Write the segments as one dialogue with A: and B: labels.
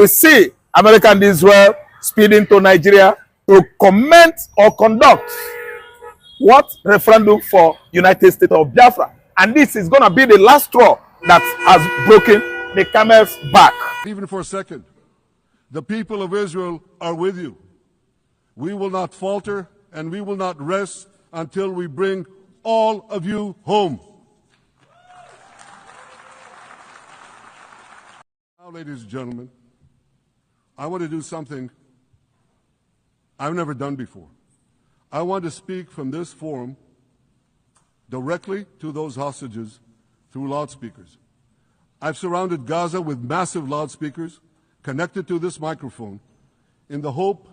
A: We see America and Israel speeding to Nigeria to comment or conduct what referendum for United States of Biafra. And this is going to be the last straw that has broken the camel's back.
B: Even for a second, the people of Israel are with you. We will not falter and we will not rest until we bring all of you home. Now, ladies and gentlemen, I want to do something I've never done before. I want to speak from this forum directly to those hostages through loudspeakers. I've surrounded Gaza with massive loudspeakers connected to this microphone in the hope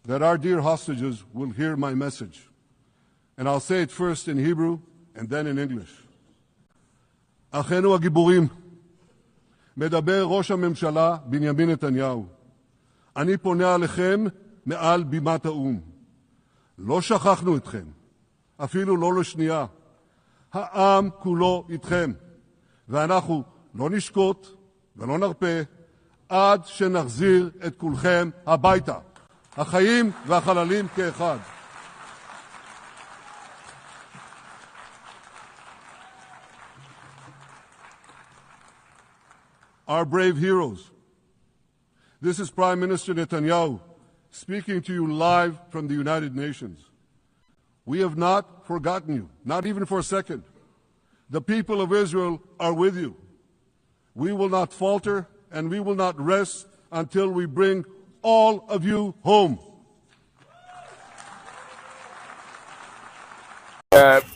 B: that our dear hostages will hear my message. And I'll say it first in Hebrew and then in English. אחינו הגיבורים, מדבר ראש הממשלה בנימין נתניהו. אני פונה עליכם מעל בימת האו"ם. לא שכחנו אתכם, אפילו לא לשנייה. העם כולו איתכם, ואנחנו לא נשקוט ולא נרפה עד שנחזיר את כולכם הביתה. החיים והחללים כאחד. Our brave heroes. This is Prime Minister Netanyahu speaking to you live from the United Nations. We have not forgotten you, not even for a second. The people of Israel are with you. We will not falter and we will not rest until we bring all of you home.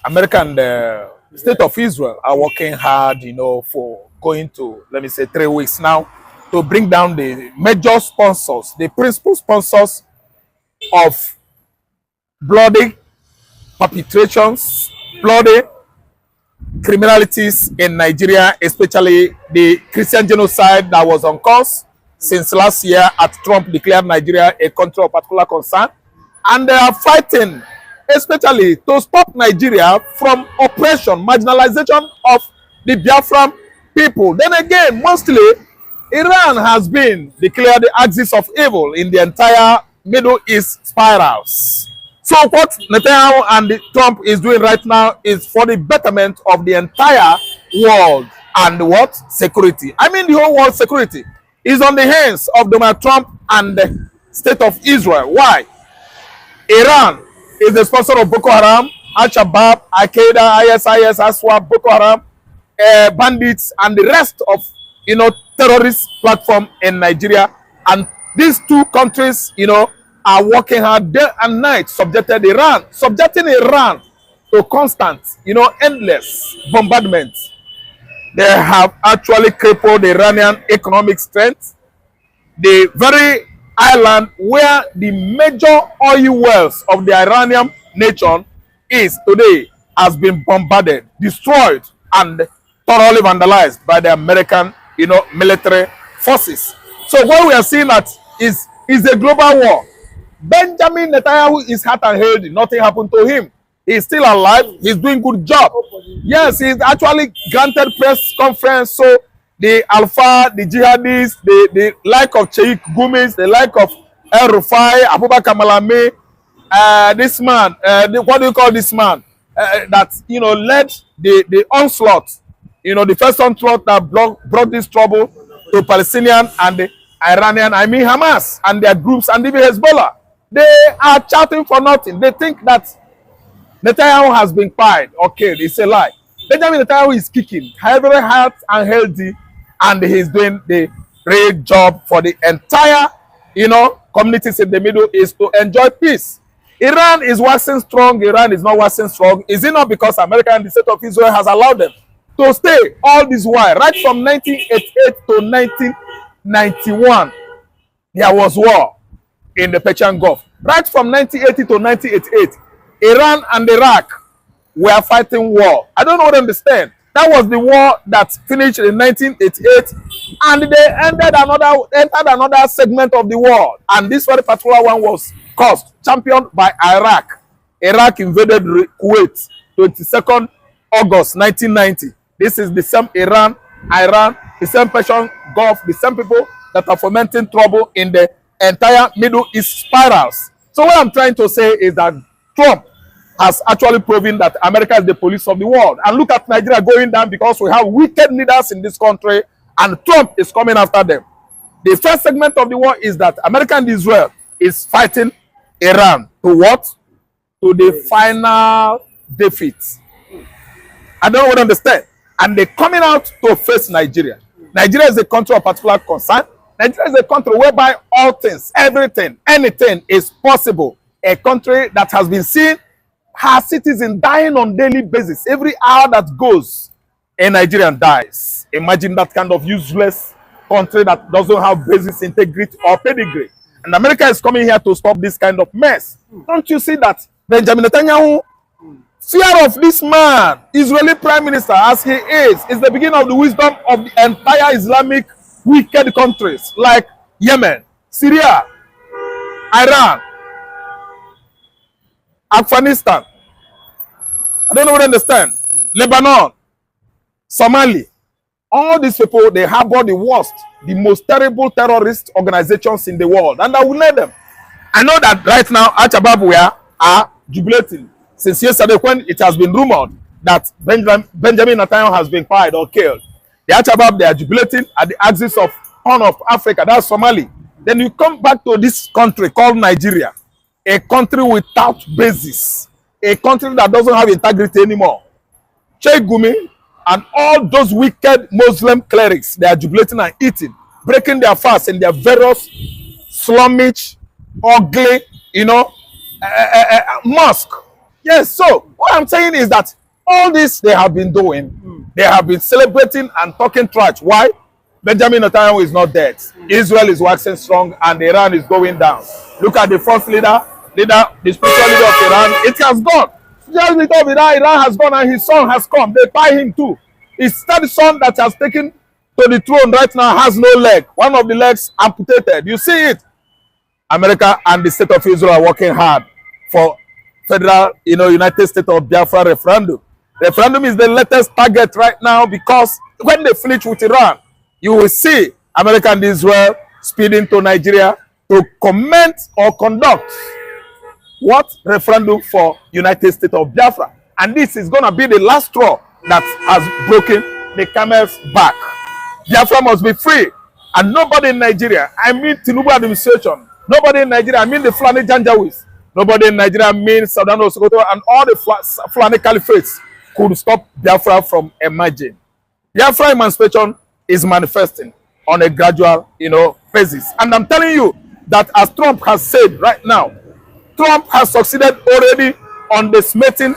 A: America and the state of Israel are working hard, for going to, let me say, 3 weeks now, to bring down the major sponsors, the principal sponsors of bloody perpetrations, bloody criminalities in Nigeria, especially the Christian genocide that was on course since last year as Trump declared Nigeria a country of particular concern. And they are fighting, especially to stop Nigeria from oppression, marginalization of the Biafran people. Then again, mostly, Iran has been declared the axis of evil in the entire Middle East spirals. So what Netanyahu and Trump is doing right now is for the betterment of the entire world and what? Security. I mean, the whole world security is on the hands of Donald Trump and the state of Israel. Why? Iran is the sponsor of Boko Haram, Al-Shabaab, Al-Qaeda, ISIS, Aswa, Boko Haram, bandits, and the rest of, terrorist platform in Nigeria. And these two countries, are working hard day and night, subjecting Iran to constant, endless bombardment. They have actually crippled the Iranian economic strength. The very island where the major oil wells of the Iranian nation is today has been bombarded, destroyed, and thoroughly vandalized by the American, military forces. So what we are seeing that is a global war. Benjamin Netanyahu is hurt and healthy. Nothing happened to him. He's still alive. He's doing good job. Yes, he's actually granted press conference. So the Alpha, the jihadists, the like of Sheikh Gumis, the like of El Rufai, Abubakar Malami, this man, what do you call this man? That, led the onslaught, the first onslaught that brought this trouble to Palestinian and the Iranian, Hamas and their groups and even Hezbollah. They are shouting for nothing. They think that Netanyahu has been quiet. Okay, it's a lie. Benjamin Netanyahu is kicking, very hard and healthy, and he's doing the great job for the entire, communities in the Middle East to enjoy peace. Iran is waxing strong. Iran is not waxing strong. Is it not because America and the state of Israel has allowed them to stay all this while? Right from 1988 to 1991, there was war in the Persian Gulf. Right from 1980 to 1988, Iran and Iraq were fighting war. I don't understand. That was the war that finished in 1988, and they entered another segment of the war. And this very particular one was championed by Iraq. Iraq invaded Kuwait, 22nd August 1990. This is the same Iran, the same Persian Gulf, the same people that are fomenting trouble in the entire Middle East spirals. So what I'm trying to say is that Trump has actually proven that America is the police of the world. And look at Nigeria going down because we have wicked leaders in this country and Trump is coming after them. The first segment of the war is that America and Israel is fighting Iran to what? To the final defeat. I don't understand. And they're coming out to face Nigeria. Nigeria is a country of particular concern. Nigeria is a country whereby all things, everything, anything is possible. A country that has been seen her citizens dying on daily basis. Every hour that goes, a Nigerian dies. Imagine that kind of useless country that doesn't have basic integrity or pedigree. And America is coming here to stop this kind of mess. Don't you see that Benjamin Netanyahu, fear of this man, Israeli prime minister as he is the beginning of the wisdom of the entire Islamic wicked countries like Yemen, Syria, Iran, Afghanistan. I don't know what I understand. Lebanon, Somalia. All these people, they harbor the worst, the most terrible terrorist organizations in the world. And I will let them. I know that right now, Al-Shabaab are jubilating since yesterday when it has been rumored that Benjamin Netanyahu has been fired or killed. The Al-Shabaab, they are jubilating at the axis of Horn of Africa, that's Somalia. Then you come back to this country called Nigeria, a country without basis, a country that doesn't have integrity anymore. Sheikh Gumi and all those wicked Muslim clerics, they are jubilating and eating, breaking their fast in their various slummish, ugly, mosque. Yes, so what I'm saying is that all this they have been doing, they have been celebrating and talking trash. Why? Benjamin Netanyahu is not dead. Israel is waxing strong and Iran is going down. Look at the first leader, the spiritual leader of Iran. It has gone. Just leader of Iran has gone and his son has come. They tie him too. His third son that has taken to the throne right now has no leg. One of the legs amputated. You see it. America and the state of Israel are working hard for federal, United States of Biafra referendum. Referendum is the latest target right now because when they finish with Iran, you will see America and Israel speeding to Nigeria to comment or conduct what referendum for United States of Biafra. And this is going to be the last straw that has broken the camel's back. Biafra must be free. And nobody in Nigeria, I mean Tinubu administration, nobody in Nigeria, I mean the Fulani Janjaweeds, nobody in Nigeria, I mean Southern Osokoto and all the Fulani caliphates could stop Biafra from emerging. Biafra emancipation is manifesting on a gradual, basis. And I'm telling you that as Trump has said right now, Trump has succeeded already on the smitten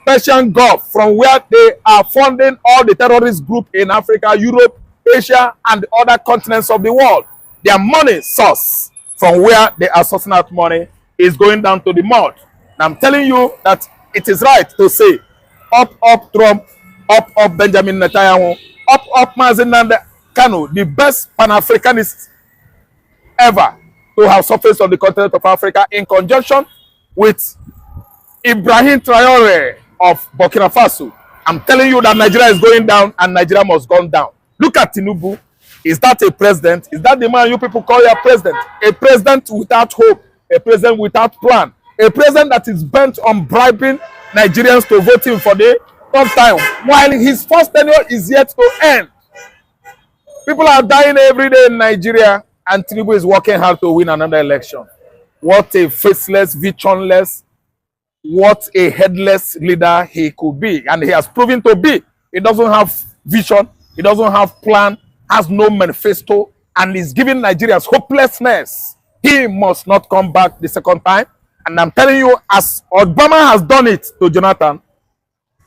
A: Persian Gulf from where they are funding all the terrorist groups in Africa, Europe, Asia, and the other continents of the world. Their money source from where they are sourcing out money is going down to the mud. And I'm telling you that it is right to say, up Trump, up Benjamin Netanyahu, up Mazen Kanu, the best Pan-Africanist ever to have surfaced on the continent of Africa in conjunction with Ibrahim Traore of Burkina Faso. I'm telling you that Nigeria is going down and Nigeria must go down. Look at Tinubu. Is that a president? Is that the man you people call your president? A president without hope, a president without plan, a president that is bent on bribing Nigerians to vote him for the third time, while his first tenure is yet to end. People are dying every day in Nigeria, and Tinubu is working hard to win another election. What a faceless, visionless, what a headless leader he could be. And he has proven to be. He doesn't have vision, he doesn't have plan, has no manifesto, and is giving Nigerians hopelessness. He must not come back the second time. And I'm telling you, as Obama has done it to Jonathan,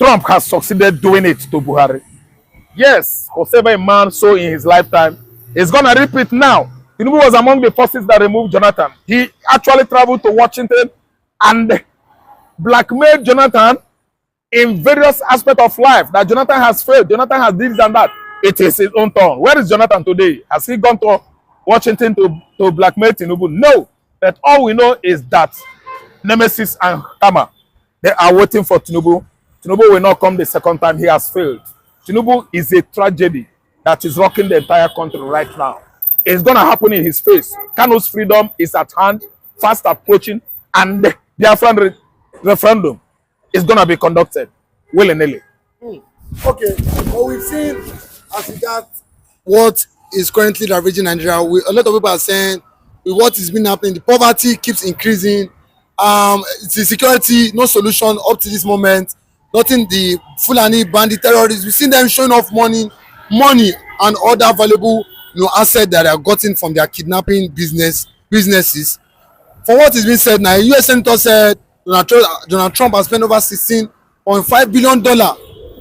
A: Trump has succeeded doing it to Buhari. Yes, whatever a man saw in his lifetime, he's going to repeat now. Tinubu was among the forces that removed Jonathan. He actually traveled to Washington and blackmailed Jonathan in various aspects of life. That Jonathan has failed, Jonathan has this and that. It is his own turn. Where is Jonathan today? Has he gone to Washington to blackmail Tinubu? No. But all we know is that Nemesis and Kama, they are waiting for Tinubu. Tinubu will not come the second time. He has failed. Tinubu is a tragedy that is rocking the entire country right now. is going to happen in his face. Kanu's freedom is at hand, fast approaching, and the BIAFRA referendum is going to be conducted willy-nilly.
C: Okay, but we've seen as regards what is currently ravaging Nigeria, a lot of people are saying with what is been happening, the poverty keeps increasing. The security, no solution up to this moment. Nothing. The Fulani bandit terrorists, we've seen them showing off money and other valuable assets that they are gotten from their kidnapping businesses. For what is being said now, a US senator said Donald Trump has spent over $16.5 billion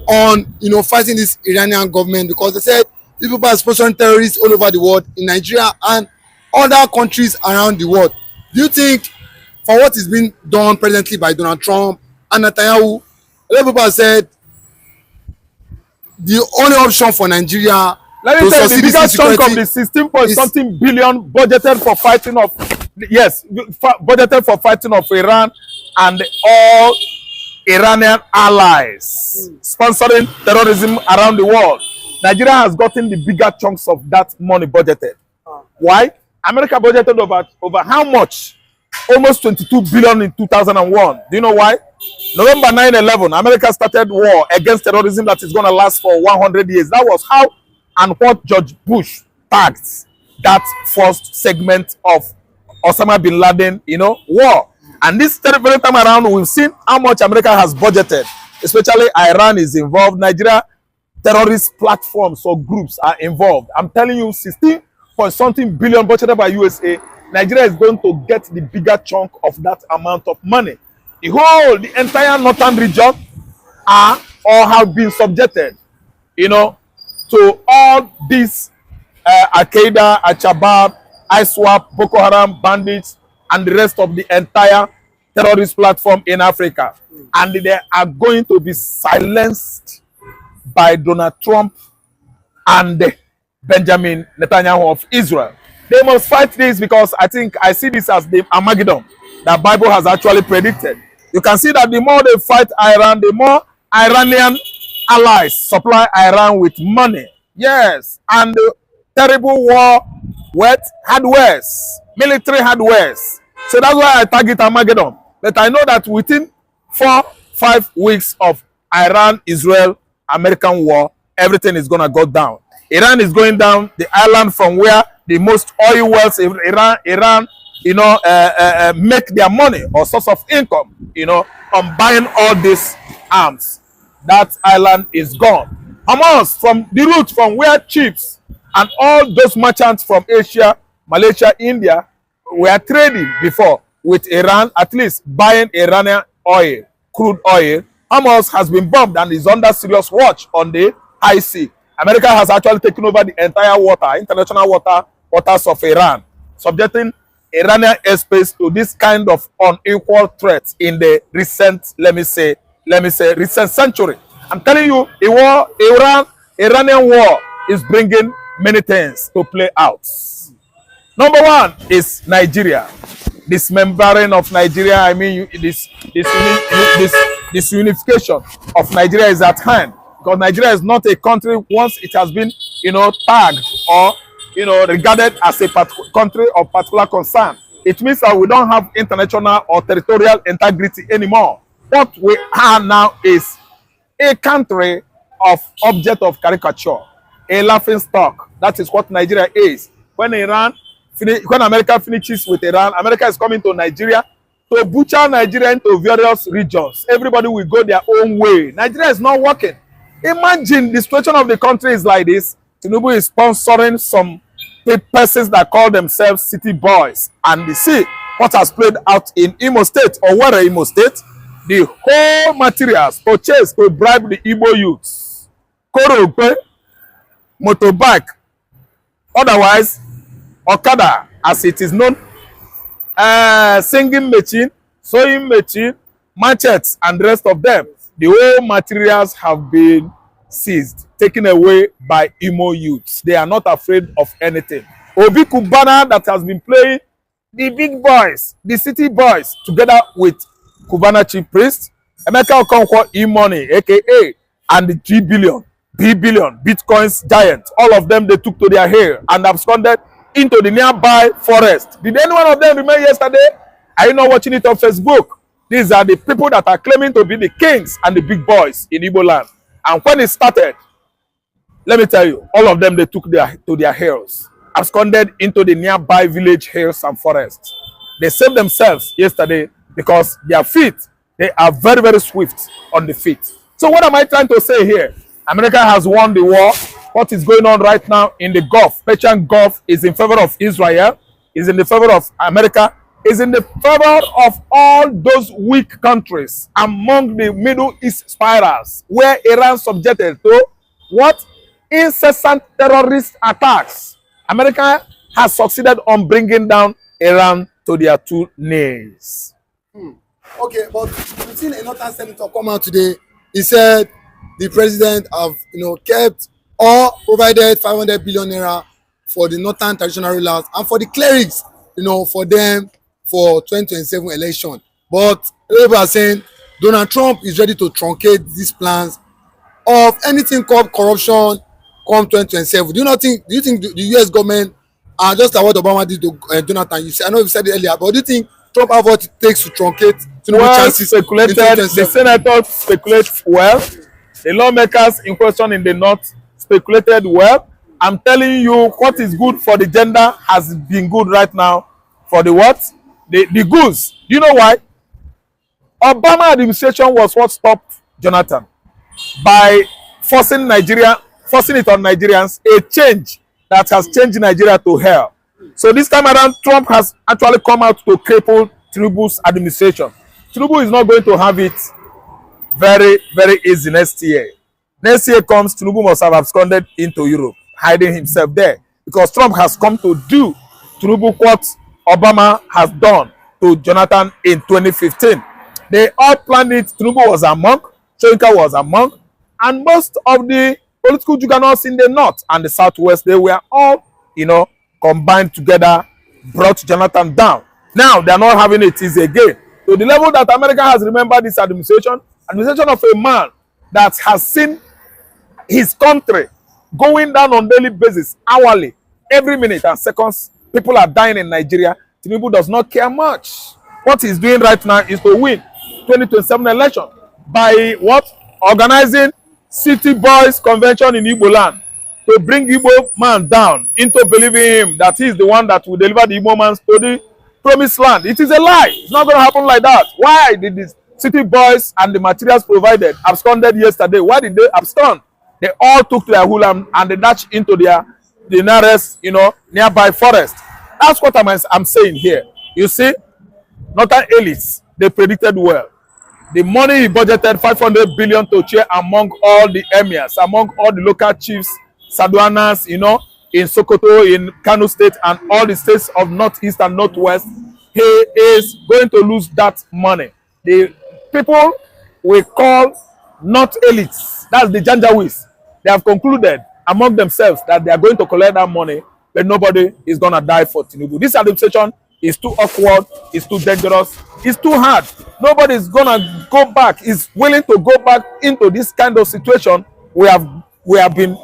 C: on fighting this Iranian government, because they said these people are sponsoring terrorists all over the world, in Nigeria and other countries around the world. Do you think, for what is being done presently by Donald Trump and Netanyahu, a lot of people have said the only option for Nigeria,
A: let me tell you, the biggest chunk of the 16-point-something billion budgeted for fighting of, budgeted for fighting of Iran and all Iranian allies sponsoring terrorism around the world. Nigeria has gotten the bigger chunks of that money budgeted. Why? America budgeted over how much? Almost 22 billion in 2001. Do you know why? November 9/11, America started war against terrorism that is going to last for 100 years. That was how and what George Bush tagged that first segment of Osama bin Laden, war. And this very time around, we've seen how much America has budgeted, especially Iran is involved. Nigeria terrorist platforms or groups are involved. I'm telling you, 16-point-something billion budgeted by USA. Nigeria is going to get the bigger chunk of that amount of money. The entire northern region are or have been subjected, to all these Al-Qaeda, Al-Shabaab, ISWAP, Boko Haram, bandits, and the rest of the entire terrorist platform in Africa. And they are going to be silenced by Donald Trump and Benjamin Netanyahu of Israel. They must fight this, because I see this as the Armageddon that Bible has actually predicted. You can see that the more they fight Iran, the more Iranian allies supply Iran with money. Yes, and terrible war with hardwares, military hardwares. So that's why I target Armageddon. But I know that within 4-5 weeks of Iran-Israel American war, everything is going to go down. Iran is going down, the island from where the most oil wells in Iran make their money or source of income, on buying all these arms. That island is gone. Hamas, from the route from where chips and all those merchants from Asia, Malaysia, India were trading before with Iran, at least buying Iranian oil, crude oil. Hamas has been bombed and is under serious watch on the high sea. America has actually taken over the entire international waters of Iran, subjecting Iranian airspace to this kind of unequal threats in the recent, let me say, recent century. I'm telling you, Iranian war is bringing many things to play out. Number one is Nigeria. Dismembering of Nigeria, I mean, this unification of Nigeria is at hand, because Nigeria is not a country once it has been, tagged or, regarded as a country of particular concern. It means that we don't have international or territorial integrity anymore. What we are now is a country of object of caricature, a laughing stock. That is what Nigeria is. When America finishes with Iran, America is coming to Nigeria to butcher Nigeria into various regions. Everybody will go their own way. Nigeria is not working. Imagine the situation of the country is like this. Tinubu is sponsoring some persons that call themselves city boys. And you see what has played out in Imo State, or where Imo State, the whole materials purchased to bribe the Igbo youths. Korope, motorbike, otherwise, Okada, as it is known, singing machine, sewing machine, machetes, and the rest of them. The whole materials have been seized, taken away by Imo youths. They are not afraid of anything. Obi Kubana, that has been playing the big boys, the city boys, together with Kubana chief priest, Emeka Okonkwo E-Money, aka, and the B billion Bitcoins giant. All of them, they took to their hair and absconded into the nearby forest. Did any one of them remain yesterday? Are you not watching it on Facebook? These are the people that are claiming to be the kings and the big boys in Igbo land. And when it started, let me tell you, all of them, they took to their hills, absconded into the nearby village hills and forests. They saved themselves yesterday because their feet, they are very, very swift on the feet. So what am I trying to say here? America has won the war. What is going on right now in the Gulf, Persian Gulf, is in favor of Israel, is in the favor of America, is in the favor of all those weak countries among the Middle East spirals, where Iran subjected to what? Incessant terrorist attacks. America has succeeded on bringing down Iran to their two knees.
C: Okay, but we've seen another senator come out today. He said the president have, kept or provided 500 billion naira for the northern traditional rulers and for the clerics, for them for 2027 election. But people are saying Donald Trump is ready to truncate these plans of anything called corruption come 2027. Do you think the US government, just like what Obama did to Jonathan, I know you said it earlier, but do you think Trump have what it takes to truncate chances
A: speculated, the senators speculate well, the lawmakers in question in the north speculated well. I'm telling you, what is good for the gender has been good right now for the what? The goods. Do you know why? Obama administration was what stopped Jonathan by forcing it on Nigerians, a change that has changed Nigeria to hell. So this time around, Trump has actually come out to cripple Tinubu's administration. Tinubu is not going to have it very, very easy next year. Next year comes, Tinubu must have absconded into Europe, hiding himself there, because Trump has come to do Tinubu what Obama has done to Jonathan in 2015. They all planned it. Tinubu was among, Soyinka was among, and most of the political juggernauts in the north and the southwest, they were all, combined together, brought Jonathan down. Now they are not having it easy again. To the level that America has remembered this administration of a man that has seen his country going down on daily basis, hourly, every minute and seconds. People are dying in Nigeria. Tinubu does not care much. What he's doing right now is to win 2027 election by what? Organizing City Boys Convention in Igbo land to bring Igbo man down into believing him that he is the one that will deliver the Igbo man to the promised land. It is a lie. It's not going to happen like that. Why did the City Boys and the materials provided absconded yesterday? Why did they abscond? They all took their hula and they dashed into the nearest, nearby forest. That's what I'm saying here. You see, northern elites, they predicted well. The money he budgeted, 500 billion to share among all the emirs, among all the local chiefs, Saduanas, in Sokoto, in Kano State, and all the states of Northeast and Northwest, he is going to lose that money. The people we call not elites, that's the Janjaweeds, they have concluded among themselves that they are going to collect that money, but nobody is going to die for Tinubu. This administration is too awkward, it's too dangerous, it's too hard. Nobody is going to go back, is willing to go back into this kind of situation we have been,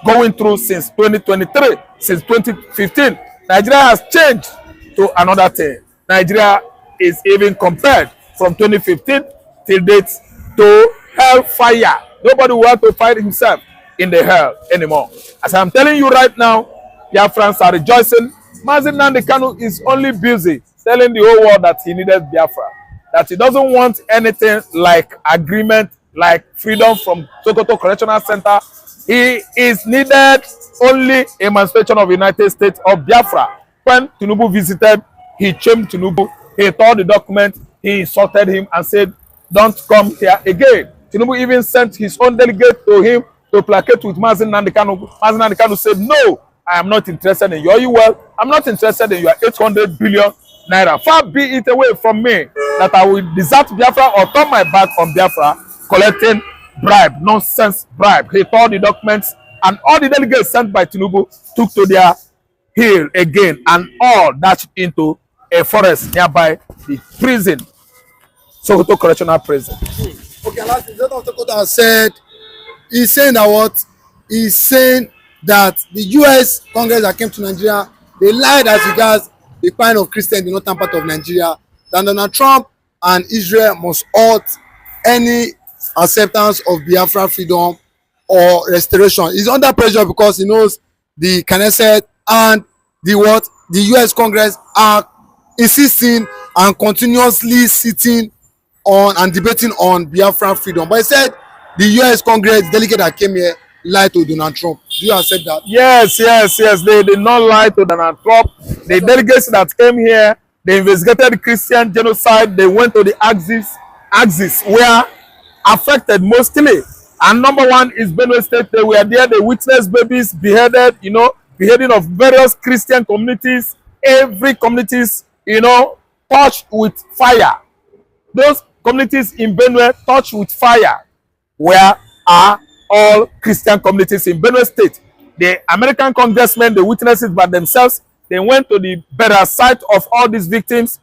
A: going through since 2023, since 2015. Nigeria has changed to another thing. Nigeria is even compared from 2015 till date to hellfire. Nobody will want to fight himself in the hell anymore. As I'm telling you right now, Biafrans are rejoicing. Mazi Nnamdi Kanu is only busy telling the whole world that he needed Biafra, that he doesn't want anything like agreement, like freedom from Sokoto Correctional Center. He is needed only emancipation of the United States of Biafra. When Tinubu visited, he shamed Tinubu. He tore the document. He insulted him and said, "Don't come here again." Tinubu even sent his own delegate to him to placate with Mazi Nnamdi Kanu. Mazi Nnamdi Kanu said, "No, I am not interested in your well. I'm not interested in your 800 billion naira. Far be it away from me that I will desert Biafra or turn my back on Biafra collecting bribe, nonsense bribe." He tore the documents, and all the delegates sent by Tinubu took to their heel again and all dashed into a forest nearby the prison, Sokoto Correctional Prison.
C: Okay, last the of Sokoto has said, he's saying that what? He's saying that the US Congress that came to Nigeria they lied as regards the kind of Christian in the northern part of Nigeria, that Donald Trump and Israel must halt any acceptance of Biafra freedom or restoration. He's under pressure because he knows the Knesset and the US Congress are insisting and continuously sitting on and debating on Biafra freedom. But he said the US Congress delegate that came here lied to Donald Trump. Do you accept that?
A: Yes. They did not lie to Donald Trump. The delegates that came here, they investigated Christian genocide. They went to the axis where affected mostly. And number one is Benue State. They were there. They witnessed babies beheaded, beheading of various Christian communities. Every communities, touched with fire. Those communities in Benue touched with fire. Where are all Christian communities in Benue State? The American congressmen, they witnessed it by themselves. They went to the burial site of all these victims.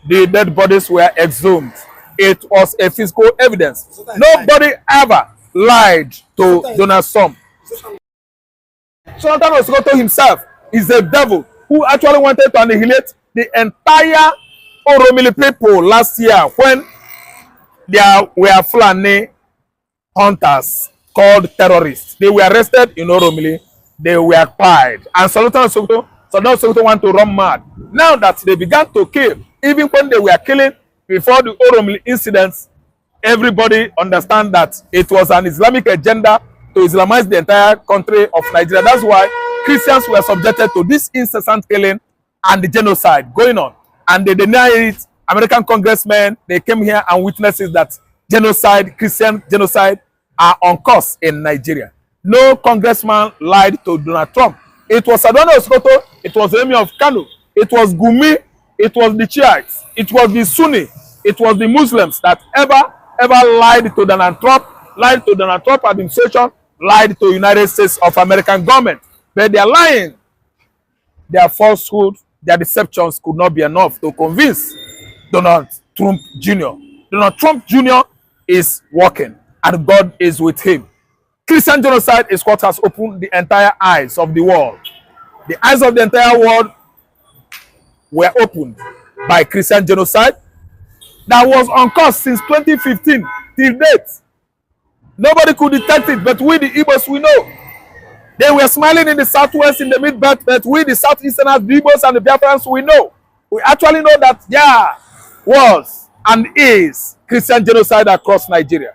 A: The dead bodies were exhumed. It was a physical evidence. Nobody ever lied to Donald Trump. Jonathan Osokoto himself is a devil who actually wanted to annihilate the entire Oromili people last year when there were Fulani hunters called terrorists. They were arrested in Oromili. They were tried. And Jonathan Osokoto want to run mad. Now that they began to kill, even when they were killing before the Oromili incidents, everybody understand that it was an Islamic agenda to Islamize the entire country of Nigeria. That's why Christians were subjected to this incessant killing and the genocide going on. And they deny it. American congressmen, they came here and witnesses that genocide, Christian genocide, are on course in Nigeria. No congressman lied to Donald Trump. It was Adwana Osokoto, it was the Emir of Kano, it was Gumi, it was the Shiites, it was the Sunni, it was the Muslims that ever lied to Donald Trump, lied to Donald Trump administration, lied to United States of American government. But they are lying. Their falsehood, their deceptions could not be enough to convince Donald Trump Jr. Donald Trump Jr. is working and God is with him. Christian genocide is what has opened the entire eyes of the world. The eyes of the entire world were opened by Christian genocide that was on course since 2015 till date. Nobody could detect it, but we the Igbos, we know. They were smiling in the southwest, in the mid-belt, but we the southeasterners, the Igbos and the Biafrans, we know. We actually know that there was and is Christian genocide across Nigeria.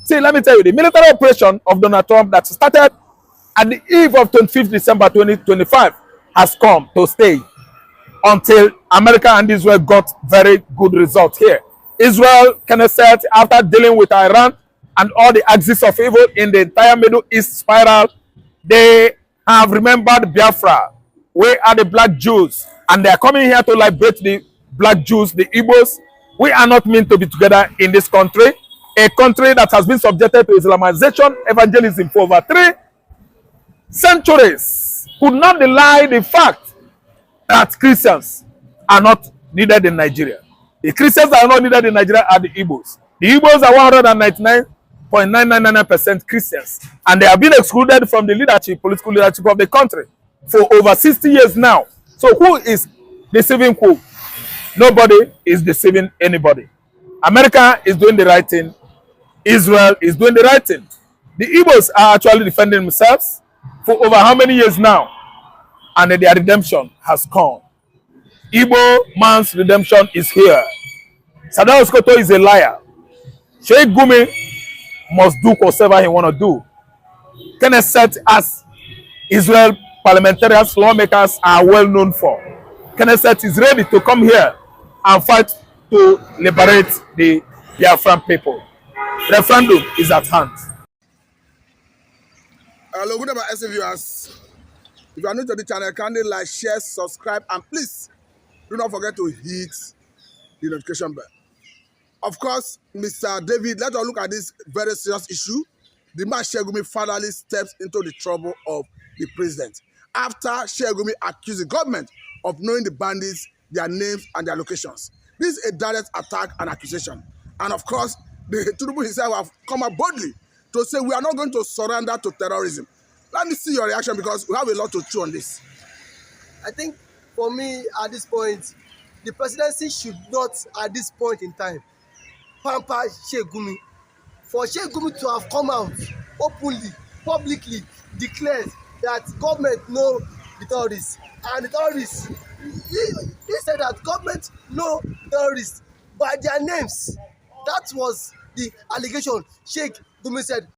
A: See, let me tell you, the military operation of Donald Trump that started at the eve of 25th December 2025 has come to stay until America and Israel got very good results here. Israel, Knesset, after dealing with Iran and all the axis of evil in the entire Middle East spiral, they have remembered Biafra. We are the black Jews, and they are coming here to liberate the black Jews, the Igbos. We are not meant to be together in this country, a country that has been subjected to Islamization, evangelism for over 3 centuries. Could not deny the fact that Christians are not needed in Nigeria. The Christians that are not needed in Nigeria are the Igbos. The Igbos are 199.999% Christians, and they have been excluded from the leadership, political leadership of the country for over 60 years now. So who is deceiving who? Nobody is deceiving anybody. America is doing the right thing. Israel is doing the right thing. The Igbos are actually defending themselves for over how many years now? And their redemption has come. Igbo man's redemption is here. Sadao Skoto is a liar. Sheikh Gumi must do whatever he want to do. Knesset, as Israel parliamentarians, lawmakers are well known for. Knesset is ready to come here and fight to liberate the Biafran people. Referendum is at hand.
D: Hello, good about SC viewers. If you are new to the channel, kindly like, share, subscribe, and please do not forget to hit the notification bell. Of course, Mr. David, let us look at this very serious issue. The man Shegumi finally steps into the trouble of the president after Shegumi accused the government of knowing the bandits, their names, and their locations. This is a direct attack and accusation. And of course, the Tinubu himself have come up boldly to say we are not going to surrender to terrorism. Let me see your reaction because we have a lot to chew on this.
E: I think for me at this point, the presidency should not at this point in time pamper Sheikh Gumi. For Sheikh Gumi to have come out openly, publicly declared that government know the terrorists, and the terrorists, he said that government know terrorists by their names. That was the allegation Sheikh Gumi said.